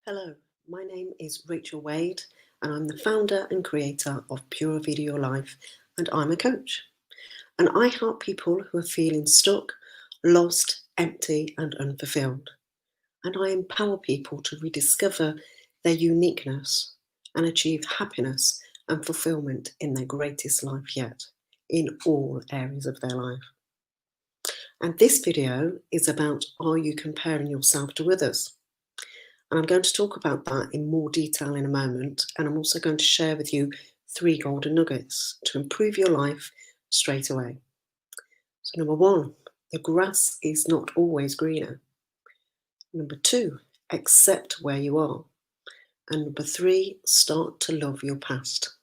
Hello, my name is Rachel Wade, and I'm the founder and creator of Pura Vida Your Life, and I'm a coach. And I help people who are feeling stuck, lost, empty, and unfulfilled. And I empower people to rediscover their uniqueness and achieve happiness and fulfillment in their greatest life yet, in all areas of their life. And this video is about, are you comparing yourself to others? And I'm going to talk about that in more detail in a moment. And I'm also going to share with you 3 golden nuggets to improve your life straight away. So number 1, the grass is not always greener. Number 2, accept where you are. And number 3, start to love your past.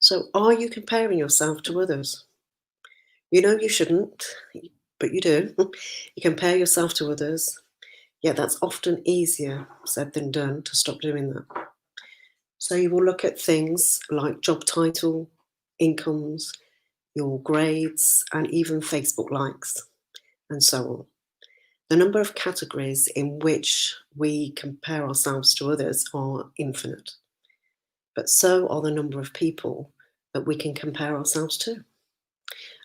So are you comparing yourself to others? You know you shouldn't, but you do. You compare yourself to others. Yet that's often easier said than done to stop doing that. So you will look at things like job title, incomes, your grades, and even Facebook likes, and so on. The number of categories in which we compare ourselves to others are infinite, but so are the number of people that we can compare ourselves to.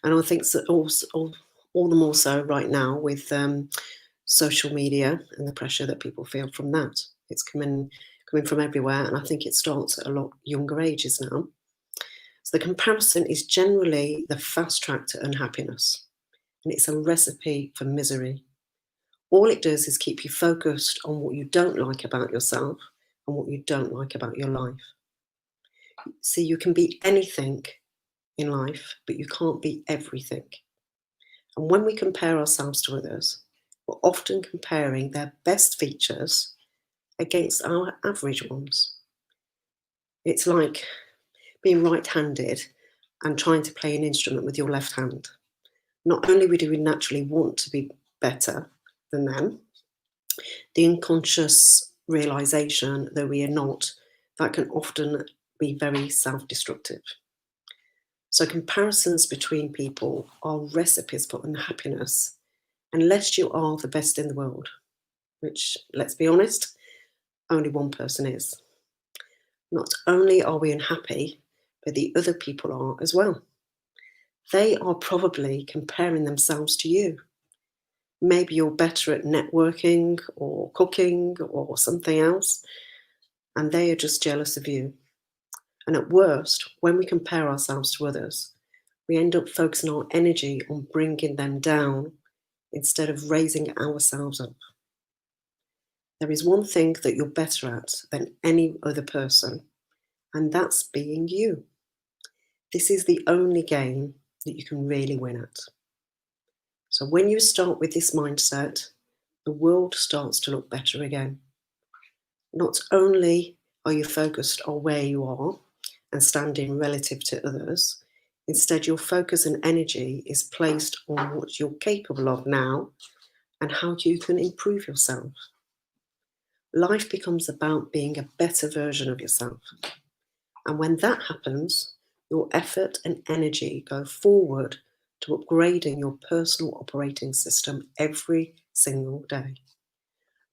And I think that all the more so right now with social media and the pressure that people feel from that. It's coming from everywhere, and I think it starts at a lot younger ages now. So the comparison is generally the fast track to unhappiness, and it's a recipe for misery. All it does is keep you focused on what you don't like about yourself and what you don't like about your life. See, you can be anything in life, but you can't be everything. And when we compare ourselves to others, we're often comparing their best features against our average ones. It's like being right-handed and trying to play an instrument with your left hand. Not only do we naturally want to be better than them, the unconscious realization that we are not, that can often be very self-destructive. So comparisons between people are recipes for unhappiness unless you are the best in the world, which, let's be honest, only one person is. Not only are we unhappy, but the other people are as well. They are probably comparing themselves to you. Maybe you're better at networking or cooking or something else, and they are just jealous of you. And at worst, when we compare ourselves to others, we end up focusing our energy on bringing them down instead of raising ourselves up. There is one thing that you're better at than any other person, and that's being you. This is the only game that you can really win at. So when you start with this mindset, the world starts to look better again. Not only are you focused on where you are and standing relative to others, instead your focus and energy is placed on what you're capable of now and how you can improve yourself. Life becomes about being a better version of yourself. And when that happens, your effort and energy go forward to upgrading your personal operating system every single day.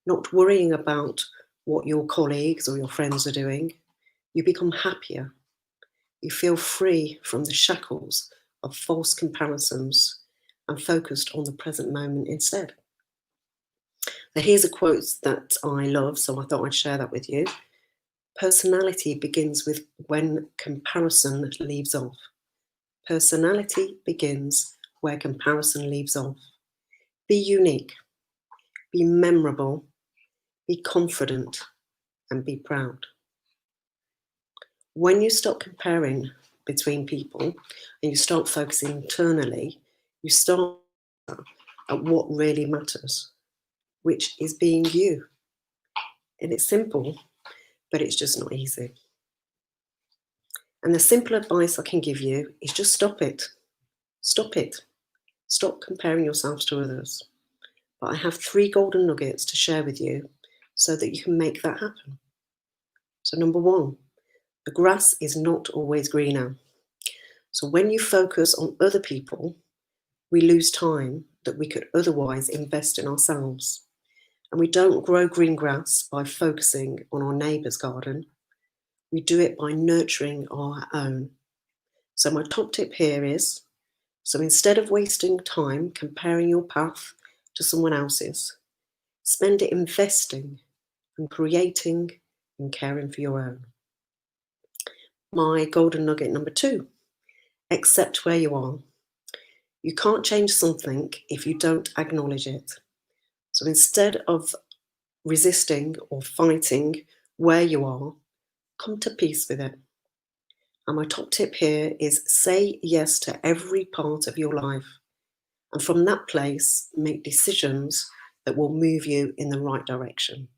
Not worrying about what your colleagues or your friends are doing, you become happier. You feel free from the shackles of false comparisons and focused on the present moment instead. Now, here's a quote that I love, so I thought I'd share that with you. Personality begins with when comparison leaves off. Personality begins where comparison leaves off. Be unique, be memorable, be confident, and be proud. When you stop comparing between people and you start focusing internally, you start at what really matters, which is being you. And it's simple, but it's just not easy. And the simple advice I can give you is just stop it. Stop it. Stop comparing yourselves to others. But I have 3 golden nuggets to share with you so that you can make that happen. So number 1, the grass is not always greener. So when you focus on other people, we lose time that we could otherwise invest in ourselves. And we don't grow green grass by focusing on our neighbour's garden. We do it by nurturing our own. So my top tip here is, so instead of wasting time comparing your path to someone else's, spend it investing and creating and caring for your own. My golden nugget number 2, accept where you are. You can't change something if you don't acknowledge it. So instead of resisting or fighting where you are, come to peace with it. And my top tip here is say yes to every part of your life. And from that place, make decisions that will move you in the right direction.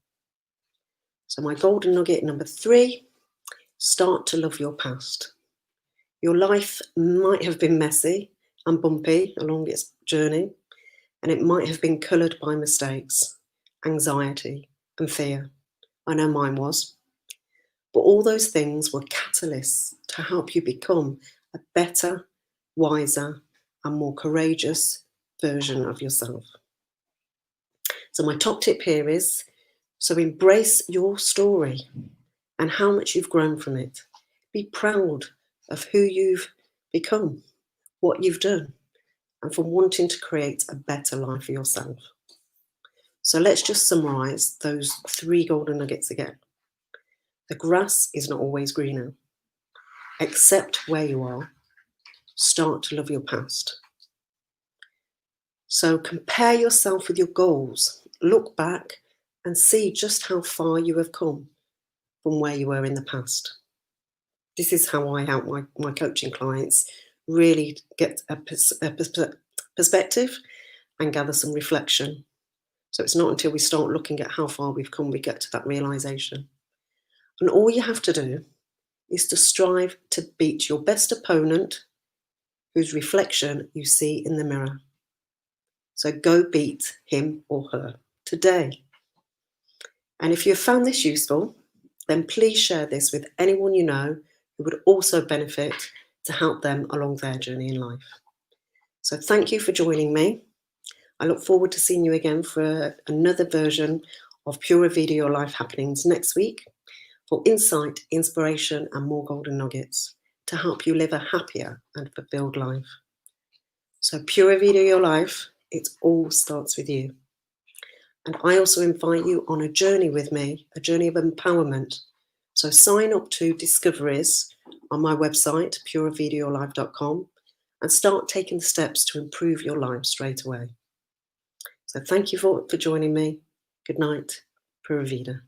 So my golden nugget number 3, start to love your past. Your life might have been messy and bumpy along its journey, and it might have been coloured by mistakes, anxiety, and fear. I know mine was. But all those things were catalysts to help you become a better, wiser, and more courageous version of yourself. So my top tip here is, so embrace your story and how much you've grown from it. Be proud of who you've become, what you've done, and from wanting to create a better life for yourself. So let's just summarise those 3 golden nuggets again. The grass is not always greener. Accept where you are. Start to love your past. So compare yourself with your goals. Look back and see just how far you have come from where you were in the past. This is how I help my coaching clients really get a perspective and gather some reflection. So it's not until we start looking at how far we've come we get to that realisation. And all you have to do is to strive to beat your best opponent whose reflection you see in the mirror. So go beat him or her today. And if you have found this useful, then please share this with anyone you know who would also benefit to help them along their journey in life. So thank you for joining me. I look forward to seeing you again for another version of Pura Vida Your Life happenings next week for insight, inspiration, and more golden nuggets to help you live a happier and fulfilled life. So Pura Vida Your Life, it all starts with you. And I also invite you on a journey with me, a journey of empowerment. So sign up to Discoveries on my website, puravidayourlife.com, and start taking the steps to improve your life straight away. So thank you for joining me. Good night. Pura Vida.